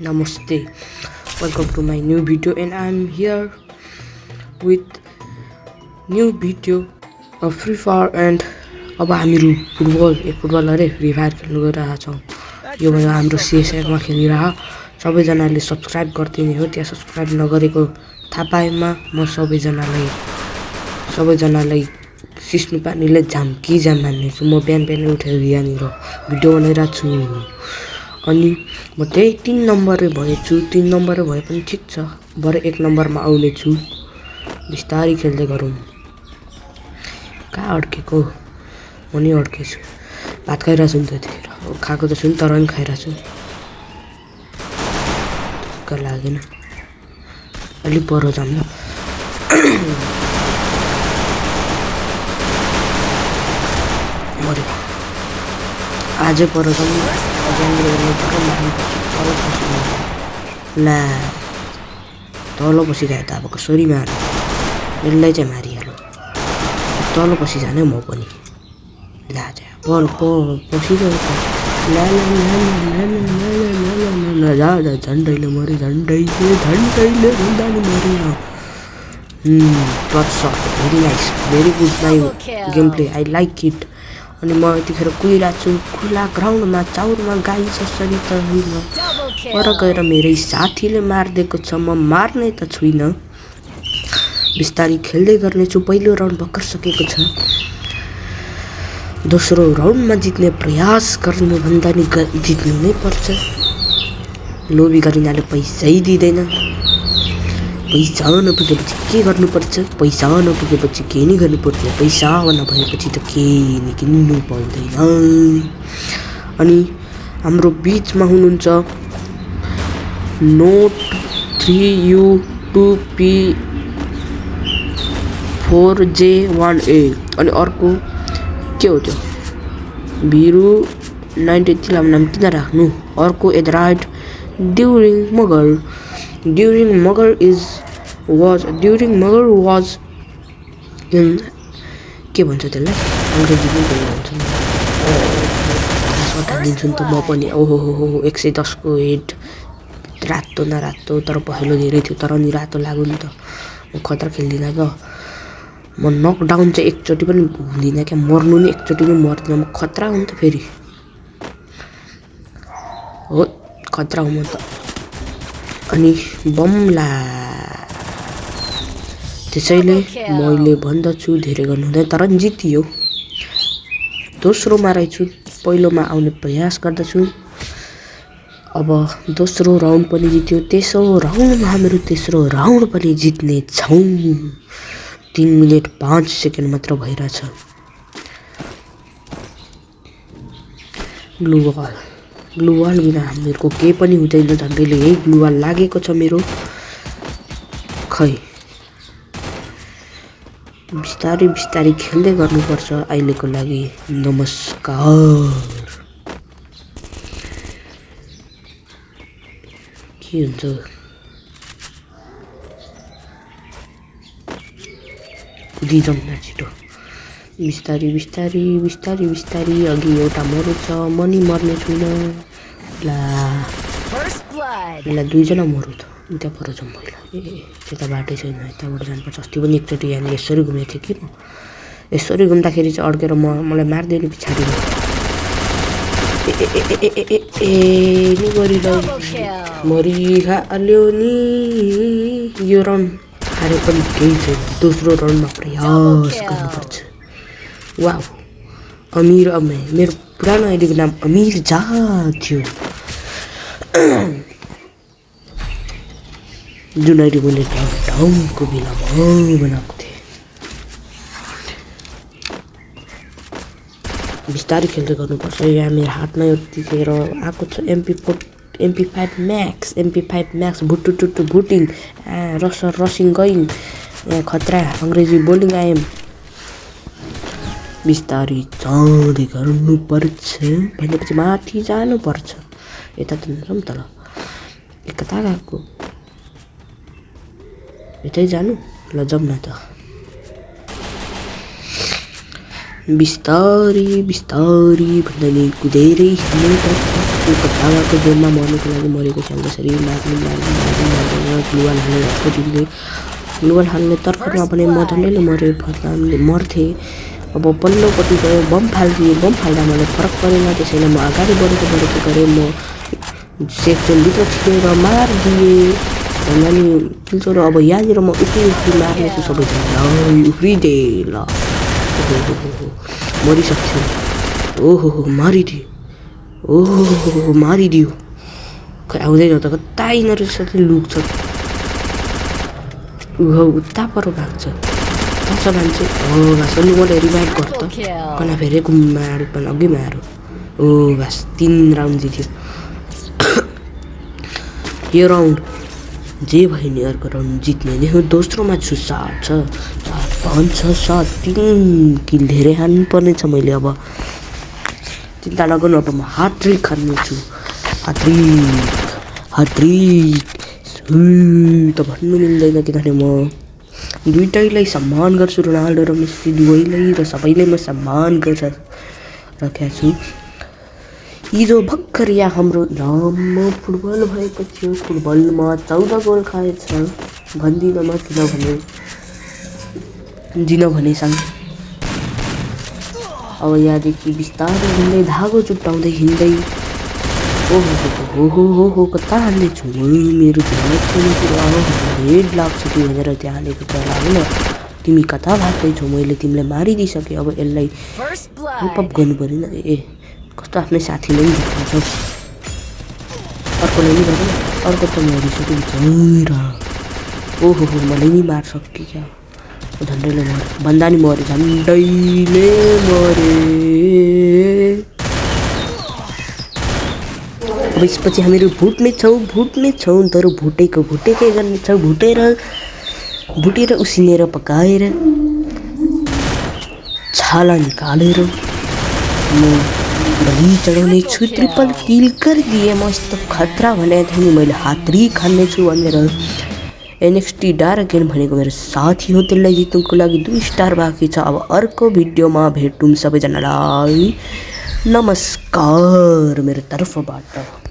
Namaste. Welcome to my new video, and I'm here with new video of Free Fire and अब हामीहरु फुटबलहरु free fire खेल्न गइरहेका छौं। यो भयो हाम्रो CSR मा खेलिरहा सबैजनाले सब्स्क्राइब गर्दिने हो। त्यहाँ सब्स्क्राइब नगरेको थाहा पाएमा म सबैजनालाई सिस्नु पानीले झाम्की मान्नेछु। म बिहान उठेर यहाँनिर भिडियो बनाइरहेको छु। अनि म त्यही 3 नम्बरै भएछु। 3 नम्बरै भए पनि ठीक छ। बरु 1 नम्बरमा आउने छु। बिस्तारै खेल्दै गरौँ। कहाँ अड्केको? म नि अड्केछु। भात खाइरहेको छु नि त त्यतिखेर। खाएको त छु नि तर पनि खाइरहेको छु। का लागेन। अलि पर जाम ल। मरे। आजै पर जाम। ला तल बसिरहेको त अब कसरी मार यसलाई चाहिँ मारिहाल्यो। तल बसि जाने म पनि ला चाहिँ बल पसिरहेको ला झन्डैले मरे झन्डैले भन्दा नि मरे। Very nice very good my game play I like it. अनि म यतिखेर कुदिरहेको छु खुला ग्राउन्डमा चाउरमा गाई जसरी त होइन पर गएर मेरै साथीले मारिदिएको छ। म मार्ने त छुइनँ। बिस्तारै खेल्दै गर्नेछु। पहिलो राउन्ड भर्खर सकेको छ। दोस्रो राउन्डमा जित्ने प्रयास गर्नुभन्दा नि जित्नु नै पर्छ। लोभी गरिनाले पैसै दिँदैन। पैसा नपुगेपछि के गर्नुपर्छ? पैसा नपुगेपछि के नि गर्नुपर्छ? पैसा नभएपछि त केही नि किन्नु पाउँदैन। अनि हाम्रो बीचमा हुनुहुन्छ नोट 3U2P4J1A अनि अर्को के हो त्यो भिरु 93 नाम किन राख्नु? अर्को एडराइट ड्युरिङ मगर was in के भन्छ त्यसलाई अंग्रेजीमा के भन्छ सटा दिन्छु नि त म पनि। ओहो 110 को हेड रातो नरातो तर पहेलो धेरै थियो तर नि रातो लाग्यो नि त। म खतरा खेल्दिन त। म नकडाउन चाहिँ एकचोटी पनि हुँदिन क्या। मर्नु नि एकचोटी पनि मर्दिन। म खतरा हुँ त फेरि हो खतरा हुँ म त। अनि बमला त्यसैले मैले भन्दछु धेरै गर्नु हुँदैन तर जितियो। दोस्रोमा रहेछु। पहिलोमा आउने प्रयास गर्दछु। अब दोस्रो राउन्ड पनि जित्यो। तेस्रो राउन्डमा हाम्रो तेस्रो राउन्ड पनि जित्ने छौं। 3 मिनेट 5 सेकेन्ड मात्र भइरहेछ। ग्लुवाल बिना हामीहरुको केही पनि हुँदैन। झन्डैले यही ग्लुवाल लागेको छ मेरो। खै बिस्तारै खेल्दै गर्नुपर्छ अहिलेको लागि। नमस्कार। के हुन्छ कुदिजाउँ न छिटो। बिस्तारी अघि एउटा मरु छ। म नि मर्ने छुइनँ। ला 2 जना मरु त त्यहाँ पर जाउँ पहिला। त्यता बाटै छैन यताबाट जानुपर्छ। अस्ति पनि एकचोटि यहाँ यसरी घुमेको थिएँ कि म। यसरी घुम्दाखेरि चाहिँ अड्केर मलाई मार्दैन पछाडि नि गरिरहेको मरिहाल्यो नि। यो राउन्ड हारे पनि केही छैन। दोस्रो राउन्डमा प्रयास गर्नुपर्छ। वाउ अमीर मेरो पुरानो आइडीको नाम अमीर जा थियो। जुन आइडी मैले लकडाउनको बेलामा बनाएको थिएँ। बिस्तारै खेल्दै गर्नुपर्छ। यहाँ मेरो हातमा यतिखेर आएको छ MP5 म्याक्स भुटिङ रसिङ गइङ खतरा अंग्रेजी बोलिङ आएम। बिस्तारै जाँदै गर्नुपर्छ भनेपछि माथि जानुपर्छ। यता त जाउँ त ल। कता गएको? यतै जानु ल जाउँ न त। बिस्तारी भन्दा नि कुदेरै हिँड्नुपर्छ। त्यो धागाको जोडमा मर्नुको लागि मरेको छ कसरी ग्लुवाल हालेर छोडिले ग्लुवाल हाल्ने तर्खरमा पनि म झन्डैले मर्थे। अब पल्लोपट्टि गयो बम फाल्दिएँ, बम फाल्दा मलाई फरक परेन, त्यसैले म अगाडि बढेको गरेँ। म सेफ जोनभित्र छिरेर मारिदिएँ अनि किल्चोर। अब यहाँनिर म उफ्री मार्नेछु सबैजना। उफ्रिदे ल, मरिसक्छु। ओहो मारिदियो, ओहो मारिदियो। खै आउँदैन त, कता यिनीहरू साथै लुक्छ। उता पर भाग्छ छ मान्छे। हो भास लु मलाई रिभाइभ गर त कना फेरि मार पनि अघि मार। ओ भास 3 राउन्ड जित्यो यो राउन्ड। जे भयो नि अर्को राउन्ड जित्ने नै हो। दोस्रोमा छु 7 छ, 5 6 7 3 किल धेरै हान्नुपर्ने छ मैले। अब चिन्ता नगर्नु, अब म हात-ट्रिक हान्नेछु। हात-ट्रिक त भन्नु मिल्दैन किनभने म दुइटैलाई सम्मान गर्छु। रोनाल्डो र मेस्सी दुवैलाई र सबैलाई म सम्मान राखेको छु। हिजो भर्खर यहाँ हाम्रो लामो फुटबल भएको थियो। फुटबलमा 14 गोल खाएछ। भन्दिनँ म किनभने सँग अब यहाँदेखि बिस्तारै हिँड्दै धागो चुट्टाउँदै हिँड्दै ओहो कता हाल्नेछु मेरो हेड लाग्छ कि भनेर त्यहाँ हालेको कुरा होइन। तिमी कता भाग्दैछौ, मैले तिमीलाई मारिदिइसकेँ। अब यसलाई हेल्प गर्नु परेन। ए कस्तो आफ्नै साथीलाई पनि जित्छ। अर्कोलाई नि गरौँ, अर्को त मरिसक्यो। ओहो मलाई नि मार्छ कि क्या। झन्डैले मरे भन्दा नि मरे, झन्डैले मरे। अब यसपछि हामीहरू भुट्ने छौँ तर भुटेकै गर्नेछौँ। भुटेर उसिनेर पकाएर छाला निकालेर म बलि चढाउने छु। ट्रिपल किल गरिदिएँ म। यस्तो खतरा भनेको थिएँ नि मैले, हात-ट्रिक हान्नेछु भनेर। NXT डार्क गेम भनेको मेरो साथी हो, त्यसलाई जित्नुको लागि 2 स्टार बाँकी छ। अब अर्को भिडियोमा भेटौँ सबैजनालाई। नमस्कार मेरो तर्फबाट।